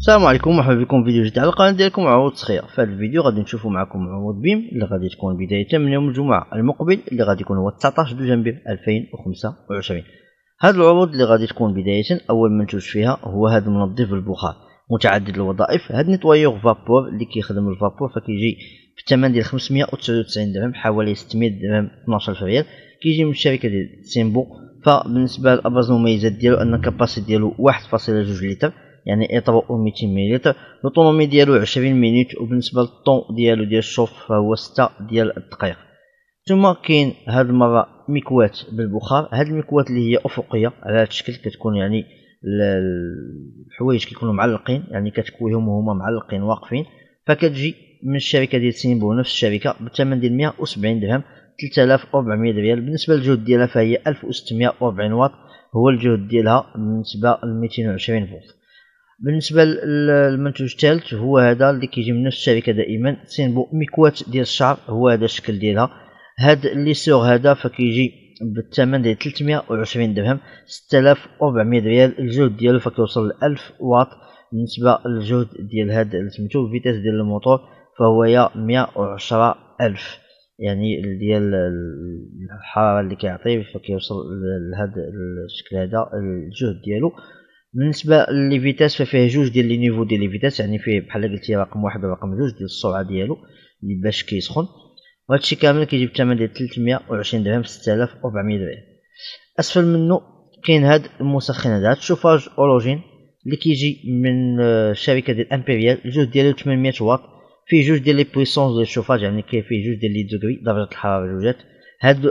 السلام عليكم، مرحبا بكم في فيديو جديد على القناه ديالكم عروض تسخير. في هذا الفيديو غادي نشوفوا معكم عروض بيم اللي غادي تكون بدايه من يوم الجمعه المقبل اللي غادي يكون هو 19 دجنبر 2025. هاد العروض اللي غادي تكون بدايه اول منتوج فيها هو هذا المنظف بالبخار متعدد الوظائف. هاد نيتوايور فابور اللي كيخدم الفابور فكيجي بالثمن ديال 599 درهم، حوالي 600 درهم، 12000 ريال. كيجي من الشركه ديال سيمبو. فبالنسبه لابرز المميزات ديالو ان الكاباسيتي ديالو 1.2 لتر، يعني يطبق 200 ملل. لوطونومي ديالو 20 مينوت، وبالنسبه للطون ديالو ديال الشوف فهو 6 ديال الدقائق. ثم كاين هاد المره مكوات بالبخار. هاد المكوات اللي هي افقيه على هاد الشكل، كتكون يعني الحوايج كيكونوا معلقين، يعني كتكويهم وهما معلقين واقفين. فكتجي من الشركه ديال سيمبو، نفس الشركه، بالثمن ديال 170 درهم، 3400 ريال. بالنسبه للجهد ديالها فهي 1640 واط هو الجهد ديالها بالنسبه ل 220 فولت. بالنسبه للمنتوج الثالث هو هذا اللي كيجي من نفس الشركه دائما سيمبو، مكوات ديال الشعر. هو هذا الشكل ديالها. هاد اللي سور هذا فكيجي بالثمن ديال 320 درهم، 6400 ريال. الجهد ديالو فكيوصل ل 1000 واط. بالنسبه للجهد ديال هاد سميتو الفيتاس ديال الموتور فهو 110000، يعني ديال الحراره اللي كيعطي فكيوصل لهذا الشكل هذا الجهد ديالو. بالنسبه لي فيتاس ففيه جوج ديال لي نيفو ديال لي فيتاس، يعني فيه بحال قلتي رقم واحد ورقم جوج ديال السرعه ديالو باش كيسخن. وهادشي كامل كيجي بالثمن ديال 320 درهم، 6400 ريال. اسفل منه كاين هاد المسخن هذا، الشوفاج اولوجين اللي كيجي من الشركه ديال امبيريال. الجهد ديالو 800 واط، فيه جوج ديال لي بويسونس ديال الشوفاج، يعني كاين فيه جوج ديال لي دوغري درجه الحراره جوجات.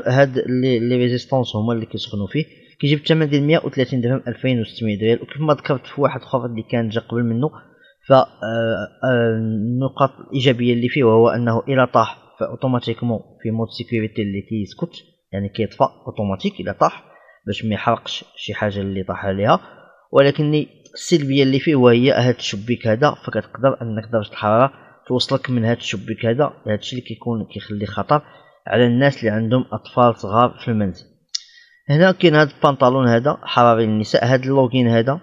هاد لي ريزيستونس هما اللي كيسخنوا فيه. كيجي بالثمن ديال 130 درهم، 2600 ريال. وكيف ما ذكرت في واحد اخر اللي كان جا قبل منه، ف النقاط الايجابيه اللي فيه وهو انه الى طاح فاوتوماتيكمون في مود سيكوريتي اللي كيسكت، يعني كيطفى اوتوماتيك الى طاح باش ما يحرقش شي حاجه اللي طاح عليها. ولكن السلبيه اللي فيه وهي هاد الشبيك هذا، فكتقدر انك درجه الحراره توصلك من هاد الشبيك هذا. هادشي اللي كيخلي خطر على الناس اللي عندهم اطفال صغار في المنزل. هنا كاين هاد البنطلون هذا حراري للنساء. هاد اللوغين هذا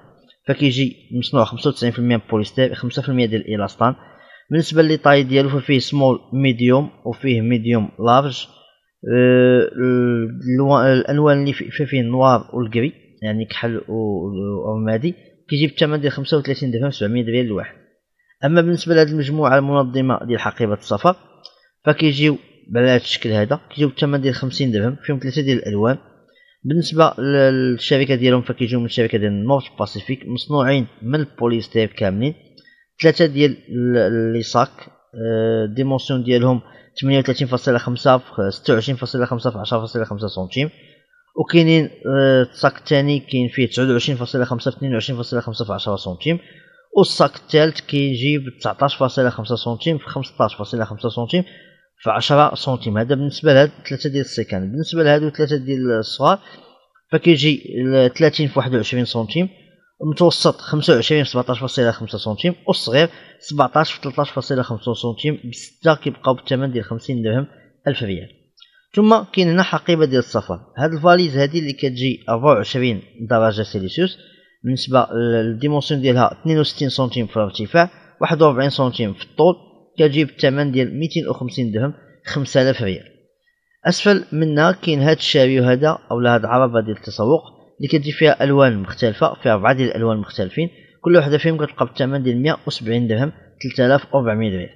فكيجي مصنوع 95% بوليستر، 5% ديال الالاستان. بالنسبه لي طاي ديالو ففيه سمول ميديوم وفيه ميديوم لارج. الالوان اللي فيه النوار والكري، يعني كحل ورمادي. كيجي بالثمن ديال 35 درهم، 700 ريال الواحد. اما بالنسبه لهاد المجموعه المنظمه ديال حقيبه السفر فكيجيو على هاد الشكل هذا، كيجيو بالثمن ديال 50 درهم، فيهم 3 ديال الالوان. بالنسبه للشركه ديالهم فكيجيو من الشركه ديال نورث باسيفيك، مصنوعين من البوليستير كاملين. 3 ديال لي صاك، ديمونسيون ديالهم 38.5 في 26.5 في 10.5 سنتيم. وكاينين الصاك الثاني كاين فيه 29.5 في 22.5 في 10 سنتيم. والصاك الثالث كيجي ب 19.5 سنتيم في 15.5 سنتيم في 10 سنتيم. هذا بالنسبه لهاد 3 ديال السيكان. بالنسبه لهادو 3 ديال الصغار فكيجي 30 في 21 سنتيم، المتوسط 25 في 17.5 سنتيم، والصغير 17 في 13.5 سنتيم. بستة كيبقاو بالثمن ديال 50 درهم، 1000 ريال. ثم كاين هنا حقيبه ديال السفر. هاد الفاليز هادي اللي كتجي 24 درجه سيلسيوس. بالنسبه للديمونسيون ديالها 62 سنتيم في الارتفاع، 41 سنتيم في الطول. كتجي بالثمن ديال 250 درهم، 5000 ريال. اسفل منها كاين هاد الشاريو هذا اولا هاد العربه ديال التسوق اللي كتجي فيها الوان مختلفه، فيها 4 ديال الالوان مختلفين، كل وحده فيهم كتبقى بالثمن ديال 170 درهم، 3400 ريال.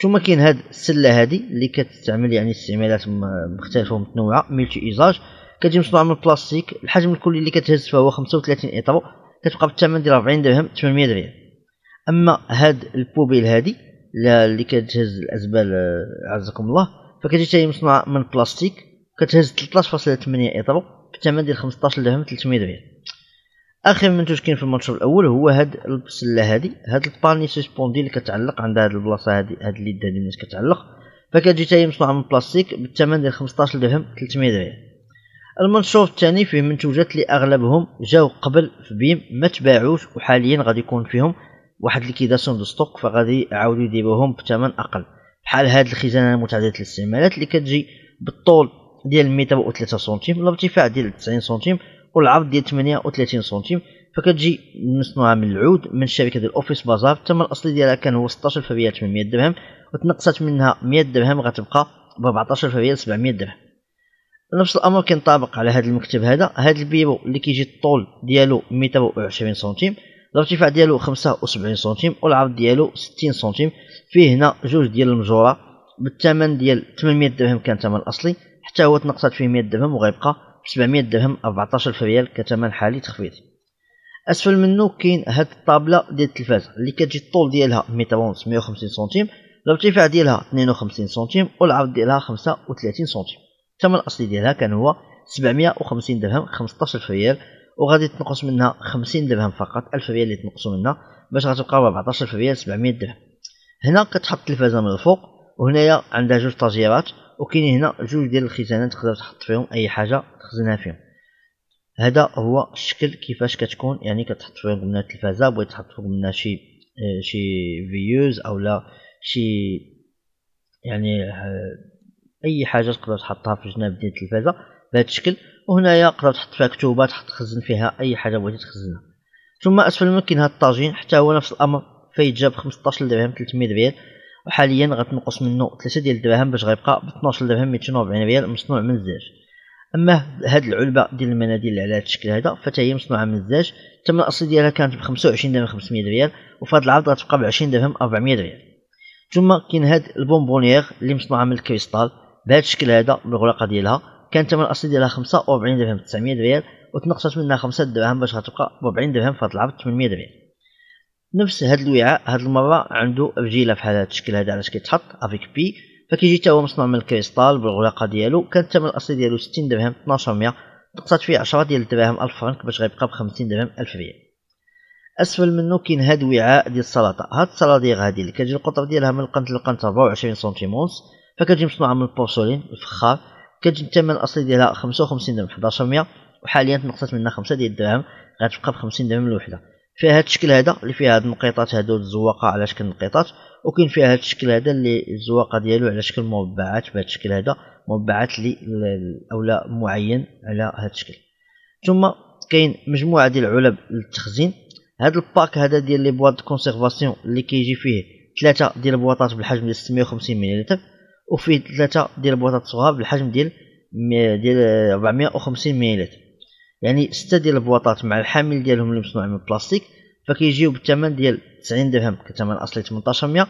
ثم كاين هاد السله هذه اللي كتستعمل يعني استعمالات مختلفه ومتنوعه، ملتي ايزاج. كتجي مصنوعه من البلاستيك. الحجم الكلي اللي كتهز فهو 35 اطرو، كتبقى بالثمن ديال 40 درهم، 800 ريال. اما هاد البوبيل هذه اللي كتهز الازبال عزكم الله، فكتجي حتى هي مصنوعه من البلاستيك، كتهز 13.8 اطرو بالثمن ديال 15 درهم، 300 ريال. اخر منتوج كاين في المنشور الاول هو هاد السله هذه، هاد الباني سسبوندي اللي كتعلق عند هاد البلاصه هذه، هاد اليد هذه اللي كتعلق، فكتجي حتى هي مصنوعه من البلاستيك بالثمن ديال 15 درهم، 300 ريال. المنشور الثاني فيه منتوجات اللي اغلبهم جاو قبل في بيم ما تباعوش، وحاليا غادي يكون فيهم واحد ليكيداسيون دو ستوك، فغادي يعاودوا يديروهم بثمن اقل. بحال هاد الخزانه المتعدده الاستعمالات اللي كتجي بالطول ديال 103 سنتيم، الارتفاع ديال 90 سنتيم، والعرض ديال 38 سنتيم. فكتجي مصنوعه من العود من الشركه ديال اوفيس بازار. الثمن الاصلي ديالها كان هو 16,800 درهم، وتنقصت منها 100 درهم غتبقى ب 14,700 درهم. نفس الامر كينطبق على هذا المكتب هذا. هذا البيرو اللي كيجي الطول ديالو 120 سنتيم، الارتفاع ديالو 75 سنتيم، والعرض ديالو 60 سنتيم. فيه هنا جوج ديال المجوره بالثمن ديال 800 درهم كان الثمن الاصلي، حتى هو تنقصت فيه 100 درهم وغيبقى ب 700 درهم 14,000 ريال كثمن حالي تخفيضي. اسفل منه كاين هاد الطابله ديال التلفازه اللي كتجي الطول ديالها 1 ونص 150 سنتيم، الارتفاع ديالها 52 سنتيم، والعرض ديالها 35 سنتيم. الثمن الاصلي ديالها كان هو 750 درهم 15,000 ريال، وغادي تنقص منها 50 درهم فقط، 1000 ريال اللي تنقصوا منها باش غتبقى ب 14,000 ريال 700 درهم. هنا كتحط التلفازه من الفوق، وهنايا عندها جوج طاجيرات، وكاينين هنا جوج ديال الخزانات تقدر تحط فيهم اي حاجه تخزنها فيهم. هذا هو الشكل كيفاش كتكون، يعني كتحط فوق منها التلفازه، بغيت تحط فوق منها شي فيوز او لا شي يعني اي حاجه تقدر تحطها في الجناب ديال التلفازه بهذا الشكل. وهنايا تقدر تحط فيها كتوبات، تخزن فيها اي حاجه بغيتي تخزنها. ثم اسفل منه كاين هذا الطاجين، حتى هو نفس الامر فيتجاب 15 درهم 300 ريال، وحاليا غتنقص منه 3 ديال الدراهم باش غيبقى ب 12 درهم 240 ريال مصنوع من الزاج. اما هاد العلبه ديال المناديل اللي على هذا الشكل هذا فتا هي مصنوعه من الزاج، الثمن الاصلي ديالها كانت ب 25 درهم 500 ريال، وفي هذا العرض غتبقى ب 20 درهم 400 ريال. ثم كاين هاد البونبونيير اللي مصنوعه من الكريستال بهذا الشكل هذا بالغلاقه ديالها، كان الثمن الاصلي ديالها 45 درهم 900 ريال، وتنقصت منها 5 دراهم باش غتبقى ب 40 درهم في هذا العرض 800 ريال. نفس هاد الوعاء هاد المره عنده رجيله في هذا الشكل هذا علاش كيتحط افيك بي، فكيجي حتى هو مصنوع من الكريستال بالغلاقه ديالو، كان الثمن الاصلي ديالو 60 درهم 1200، نقصت فيه 10 ديال الدراهم 1000 فرنك باش غيبقى ب 50 درهم 1000 ريال. اسفل منه كاين هاد وعاء ديال السلطه. هاد الصناديق هادي اللي كتجي القطر ديالها من القنت للقنت 24 سنتيم ونص، فكتجي مصنوعه من البورسولين الفخار، كتجي الثمن الاصلي ديالها 55 درهم 1100، وحاليا تنقصت منها 5 ديال الدراهم غتبقى ب 50 درهم الوحده. فيها هاد الشكل هذا اللي فيها هاد النقيطات هادو الزواقه على شكل نقيطات، وكاين فيها هاد الشكل هذا اللي الزواقه ديالو على شكل مربعات بهذا الشكل هذا، مربعات اللي اولا معين على هاد الشكل. ثم كاين مجموعه ديال العلب للتخزين. هاد الباك هذا ديال لي بواط كونسيرفاسيون اللي كيجي فيه 3 ديال البواطات بالحجم ديال 650 ملل، وفيه 3 ديال البواطات صغار بالحجم ديال 450 ملل، يعني 6 ديال البواطات مع الحامل ديالهم اللي مصنوع من البلاستيك، فكيجيو بالثمن ديال 90 درهم كثمن اصلي 1800.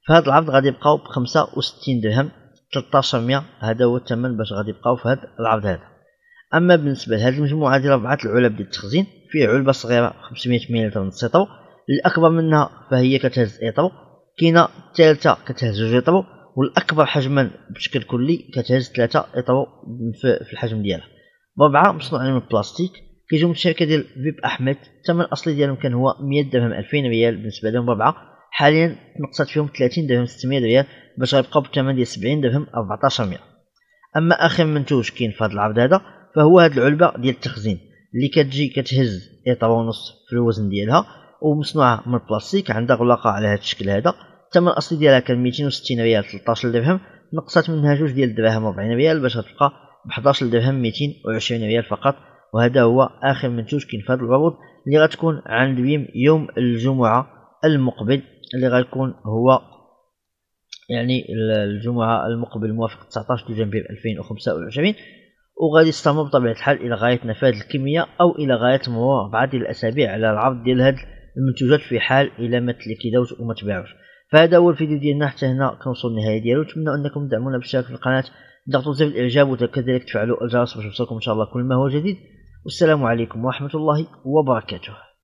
فهاد العرض غادي يبقاو ب 65 درهم 1300، هذا هو الثمن باش غادي يبقاو في هذا العرض هذا. اما بالنسبه لهذه المجموعه ديال 4 العلب ديال التخزين، فيه علبه صغيره 500 ملل نص ايطرو، الاكبر منها فهي كتهز ايطرو، كاينه الثالثه كتهز 2 ايطرو، والاكبر حجما بشكل كلي كتهز 3 ايطرو في الحجم ديالها. ب4 مصنوعين من البلاستيك، كيجيو من الشركه ديال فيب احمد. الثمن الاصلي ديالهم كان هو 100 درهم 2000 ريال بالنسبه لهم ب4، حاليا تنقصت فيهم 30 درهم 600 ريال باش غيبقاو بالثمن ديال 70 درهم 1400. اما اخر منتوج كاين في هذا العرض هذا فهو هذه العلبه ديال التخزين اللي كتجي كتهز ايطرو ونص في الوزن ديالها، ومصنوعه من البلاستيك، عندها غلاقه على هذا الشكل هذا. الثمن الاصلي ديالها كان 260 ريال 13 درهم، نقصت منها 2 ديال الدراهم 40 ريال باش غتبقى ب 11 درهم 220 ريال فقط. وهذا هو اخر منتوج كاين في هذا العروض اللي غتكون عند بيم يوم الجمعه المقبل، اللي غيكون هو يعني الجمعه المقبل الموافق 19 جانفي 2025، وغادي يستمر بطبيعه الحال الى غايه نفاذ الكميه او الى غايه مرور 4 ديال الاسابيع على العرض ديال هاد المنتوجات في حال الى ما تليكيداوش وما تباعوش. فهذا هو الفيديو ديالنا، حتى هنا كنوصل للنهايه ديالو. نتمنى انكم تدعمونا بالاشتراك في القناه، ضغطوا زر الاعجاب وكذلك تفعلوا الجرس باش يوصلكم ان شاء الله كل ما هو جديد. والسلام عليكم ورحمه الله وبركاته.